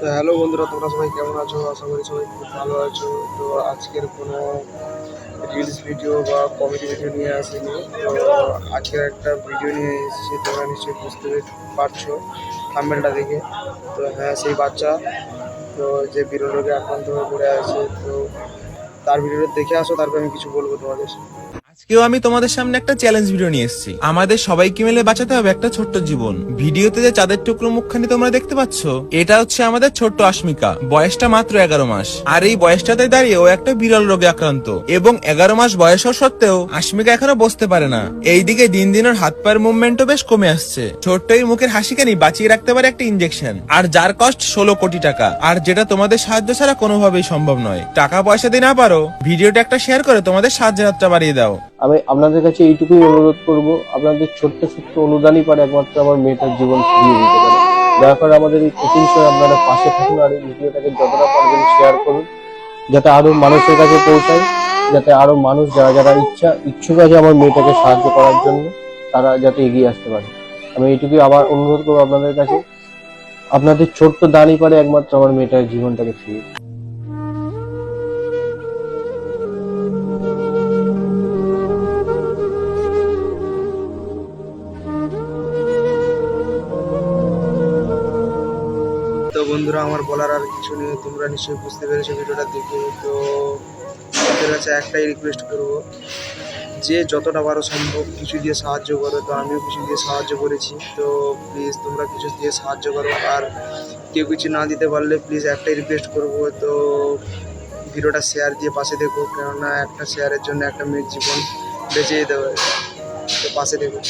তো হ্যালো বন্ধুরা, তোমরা সবাই কেমন আছো? আশা করি সবাই খুব ভালো আছো। তো আজকের কোনো রিলস ভিডিও বা কমেডি ভিডিও নিয়ে আসিনি। তো আজকের একটা ভিডিও নিয়ে এসেছি, তোমরা নিশ্চয়ই বুঝতে পারছো থাম্বনেলটা দেখে। তো হ্যাঁ, সেই বাচ্চা তো যে বিরল রোগে আক্রান্ত হয়ে পড়ে আছে, তো তার ভিডিওটা দেখে আসো, তারপর আমি কিছু বলবো তোমাদের। আজকেও আমি তোমাদের সামনে একটা চ্যালেঞ্জ ভিডিও নিয়ে এসেছি। আমাদের সবাইকে মিলে বাঁচাতে হবে একটা ছোট্ট জীবন। ভিডিওতে যে চাঁদের টুকরো মুখখানি তোমরা দেখতে পাচ্ছ, এটা হচ্ছে আমাদের ছোট্ট আশমিকা। বয়সটা মাত্র 11 মাস, আর এই বয়সটাতে দাঁড়িয়ে ও একটা বিরল রোগে আক্রান্ত। এবং 11 মাস বয়স হওয়া সত্ত্বেও আশমিকা এখনো বসতে পারে না। এইদিকে দিন দিন ওর হাত পায়ের মুভমেন্টও বেশ কমে আসছে। ছোট্ট এই মুখের হাসিখানি বাঁচিয়ে রাখতে পারে একটা ইনজেকশন, আর যার কস্ট 16 কোটি টাকা, আর যেটা তোমাদের সাহায্য ছাড়া কোনোভাবেই সম্ভব নয়। টাকা পয়সা দিয়ে না পারো, ভিডিওটা একটা শেয়ার করে তোমাদের সাহায্যের হাতটা বাড়িয়ে দাও। আমি আপনাদের কাছে এইটুকুই অনুরোধ করব, আপনাদের ছোট্ট ছোট্ট অনুদানই পারে একমাত্র আমার মেয়েটার জীবন ফিরিয়ে দিতে পারে। দয়া করে আমাদের এই কঠিন সময় আপনারা পাশে থাকুন, আর এই ভিডিওটাকে যতটা পারবেন শেয়ার করুন, যাতে আরো মানুষের কাছে পৌঁছায়, যাতে আরো মানুষ যারা যারা ইচ্ছুক আছে আমার মেয়েটাকে সাহায্য করার জন্য, তারা যাতে এগিয়ে আসতে পারে। আমি এইটুকুই আবার অনুরোধ করবো আপনাদের কাছে, আপনাদের ছোট্ট দানই পারে একমাত্র আমার মেয়েটার জীবনটাকে ফিরিয়ে দিতে। তো বন্ধুরা, আমার বলার আর কিছু নেই, তোমরা নিশ্চয়ই বুঝতে পেরেছো ভিডিওটা দেখে। তো তোমাদের কাছে একটাই রিকোয়েস্ট করবো, যে যতটা পারো সম্ভব কিছু দিয়ে সাহায্য করো। তো আমিও কিছু দিয়ে সাহায্য করেছি, তো প্লিজ তোমরা কিছু দিয়ে সাহায্য করো। আর কেউ কিছু না দিতে পারলে প্লিজ একটাই রিকোয়েস্ট করবো, তো ভিডিওটা শেয়ার দিয়ে পাশে দেখো, কেননা একটা শেয়ারের জন্য একটা মেয়ের জীবন বেঁচে যেতে পারে। তো পাশে দেখো।